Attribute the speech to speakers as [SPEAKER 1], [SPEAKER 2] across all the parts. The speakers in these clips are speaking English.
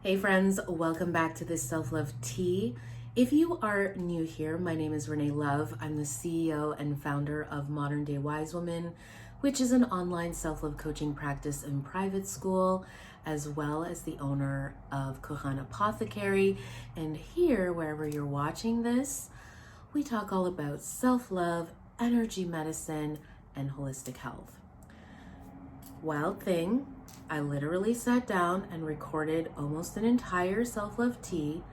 [SPEAKER 1] Hey friends, welcome back to this self-love tea. If you are new here, my name is Renee Love. I'm the CEO and founder of Modern Day Wise Woman, which is an online self-love coaching practice and private school, as well as the owner of Couronne Apothecary. And here, wherever you're watching this, we talk all about self-love, energy medicine, and holistic health. Wild thing, I literally sat down and recorded almost an entire self-love tea,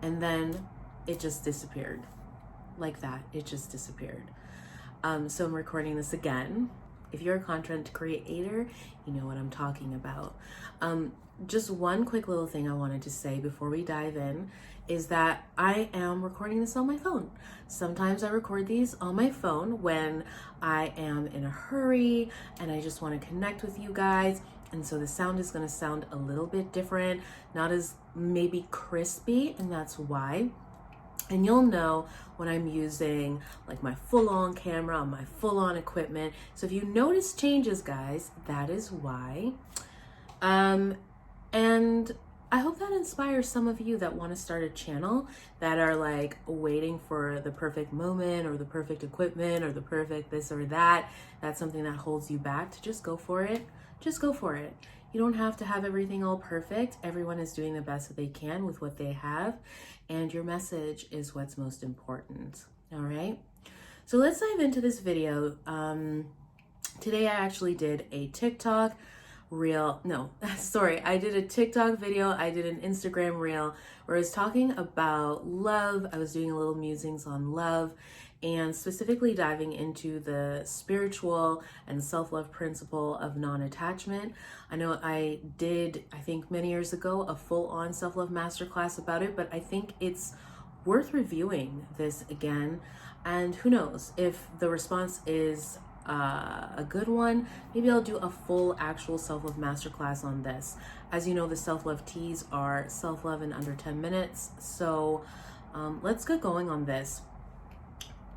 [SPEAKER 1] and then it just disappeared. Like that, it just disappeared. So I'm recording this again. If you're a content creator, you know what I'm talking about. Just one quick little thing I wanted to say before we dive in is that I am recording this on my phone. Sometimes I record these on my phone when I am in a hurry and I just want to connect with you guys. And so the sound is going to sound a little bit different, not as maybe crispy, and that's why. And you'll know when I'm using like my full-on camera on my full-on equipment. So if you notice changes, guys, that is why. And I hope that inspires some of you that want to start a channel, that are like waiting for the perfect moment or the perfect equipment or the perfect this or that. That's something that holds you back, to just go for it. Just go for it. You don't have to have everything all perfect. Everyone is doing the best that they can with what they have, and your message is what's most important. All right. So let's dive into this video. Today I actually did a TikTok reel. No, sorry. I did a TikTok video. I did an Instagram reel where I was talking about love. I was doing a little musings on love and specifically diving into the spiritual and self-love principle of non-attachment. I know I did, I think many years ago, a full-on self-love masterclass about it, but I think it's worth reviewing this again. And who knows, if the response is a good one, maybe I'll do a full actual self-love masterclass on this. As you know, the self-love teas are self-love in under 10 minutes. So let's get going on this.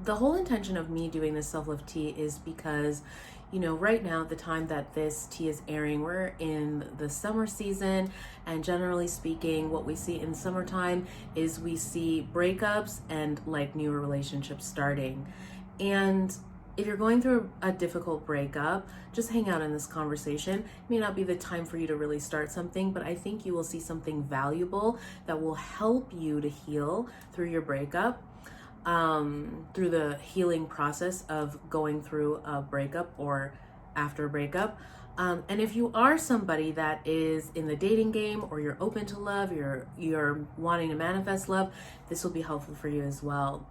[SPEAKER 1] The whole intention of me doing this self-love tea is because, you know, right now, the time that this tea is airing, we're in the summer season, and generally speaking, what we see in summertime is we see breakups and like newer relationships starting. And if you're going through a difficult breakup, just hang out in this conversation. It may not be the time for you to really start something, but I think you will see something valuable that will help you to heal through your breakup. Through the healing process of going through a breakup or after a breakup. And if you are somebody that is in the dating game, or you're open to love, you're wanting to manifest love, this will be helpful for you as well.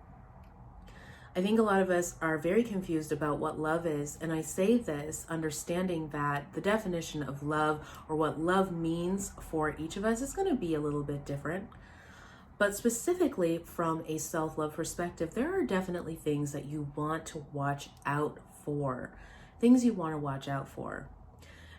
[SPEAKER 1] I think a lot of us are very confused about what love is, and I say this understanding that the definition of love, or what love means for each of us, is going to be a little bit different. But specifically from a self-love perspective, there are definitely things that you want to watch out for. Things you want to watch out for.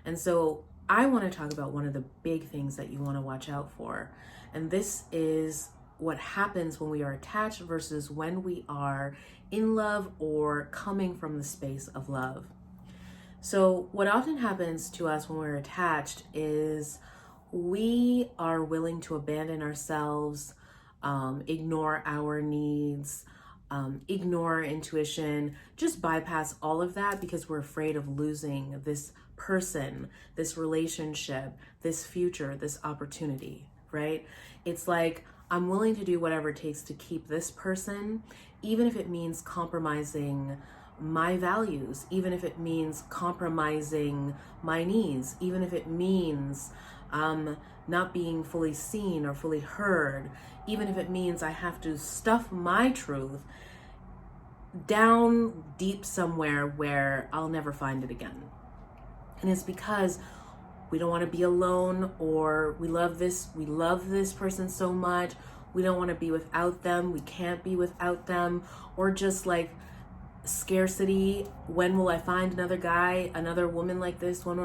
[SPEAKER 1] And so I want to talk about one of the big things that you want to watch out for. And this is what happens when we are attached versus when we are in love or coming from the space of love. So what often happens to us when we're attached is we are willing to abandon ourselves, ignore our needs, ignore our intuition, just bypass all of that because we're afraid of losing this person, this relationship, this future, this opportunity, right? It's like, I'm willing to do whatever it takes to keep this person, even if it means compromising my values, even if it means compromising my needs, even if it means not being fully seen or fully heard, even if it means I have to stuff my truth down deep somewhere where I'll never find it again. And it's because we don't want to be alone, or we love this person so much, we don't want to be without them, we can't be without them, or just like scarcity. When will I find another guy, another woman like this? When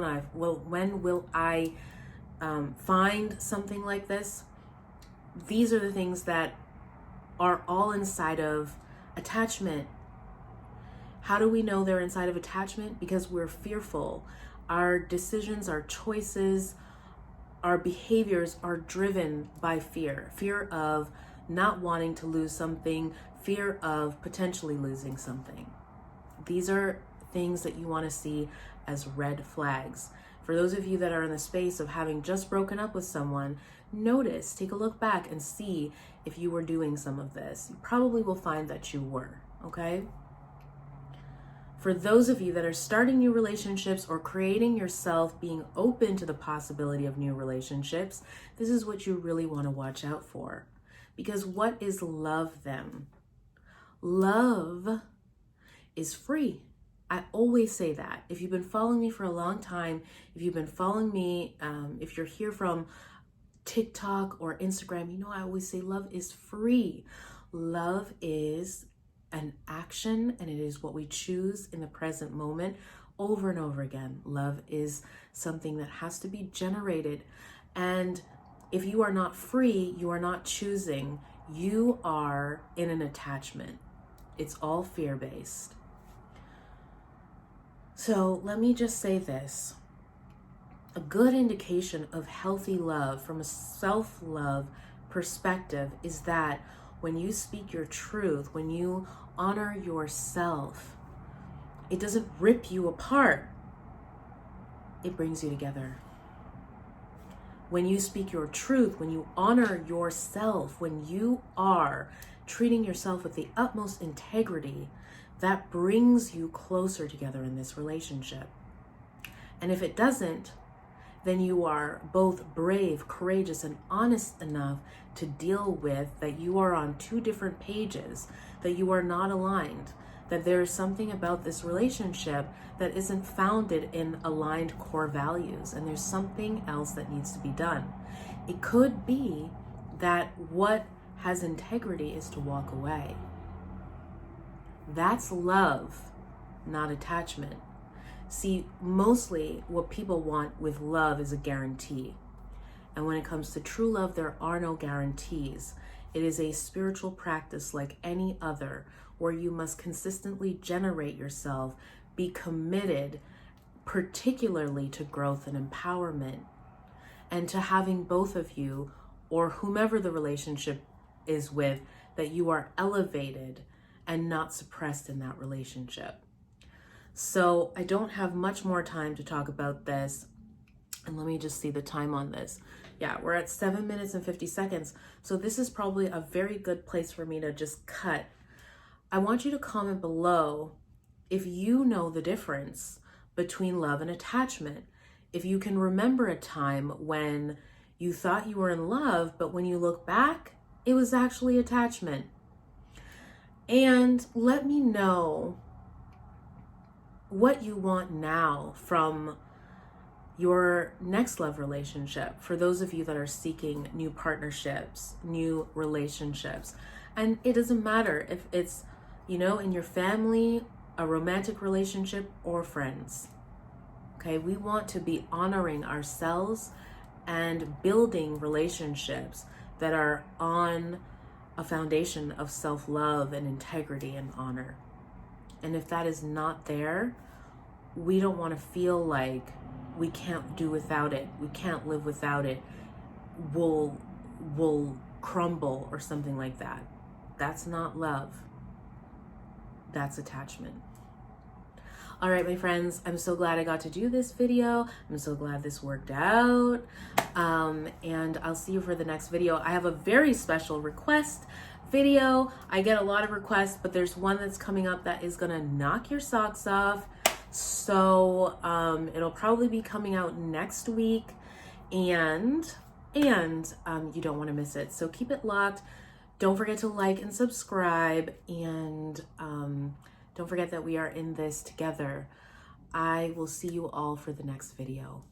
[SPEAKER 1] will I find something like this? These are the things that are all inside of attachment. How do we know they're inside of attachment? Because we're fearful. Our decisions, our choices our behaviors are driven by fear. Fear of not wanting to lose something, fear of potentially losing something. These are things that you want to see as red flags. For those of you that are in the space of having just broken up with someone, notice, take a look back and see if you were doing some of this. You probably will find that you were, okay? For those of you that are starting new relationships or creating yourself, being open to the possibility of new relationships, this is what you really want to watch out for. Because what is love then? Love is free. I always say that. If you've been following me for a long time, if you've been following me, if you're here from TikTok or Instagram, you know I always say love is free. Love is an action, and it is what we choose in the present moment over and over again. Love is something that has to be generated. And if you are not free, you are not choosing, you are in an attachment. It's all fear-based. So let me just say this. A good indication of healthy love from a self-love perspective is that when you speak your truth, when you honor yourself, it doesn't rip you apart. It brings you together. When you speak your truth, when you honor yourself, when you are treating yourself with the utmost integrity, that brings you closer together in this relationship. And if it doesn't, then you are both brave, courageous, and honest enough to deal with that you are on two different pages, that you are not aligned, that there is something about this relationship that isn't founded in aligned core values, and there's something else that needs to be done. It could be that what has integrity is to walk away. That's love, not attachment. See, mostly what people want with love is a guarantee. And when it comes to true love, there are no guarantees. It is a spiritual practice like any other, where you must consistently generate yourself, be committed, particularly to growth and empowerment, and to having both of you, or whomever the relationship is with, that you are elevated and not suppressed in that relationship. So I don't have much more time to talk about this. And let me just see the time on this. Yeah, we're at 7 minutes and 50 seconds. So this is probably a very good place for me to just cut. I want you to comment below if you know the difference between love and attachment. If you can remember a time when you thought you were in love, but when you look back, it was actually attachment. And let me know what you want now from your next love relationship, for those of you that are seeking new partnerships, new relationships. And it doesn't matter if it's, in your family, a romantic relationship, or friends. Okay, we want to be honoring ourselves and building relationships that are on a foundation of self-love and integrity and honor. And if that is not there, we don't want to feel like we can't do without it. We can't live without it. We'll crumble or something like that. That's not love. That's attachment. All right, my friends, I'm so glad I got to do this video. I'm so glad this worked out. And I'll see you for the next video. I have a very special request video. I get a lot of requests, but there's one that's coming up that is gonna knock your socks off. So it'll probably be coming out next week, and you don't want to miss it. So keep it locked. Don't forget to like and subscribe, and don't forget that we are in this together. I will see you all for the next video.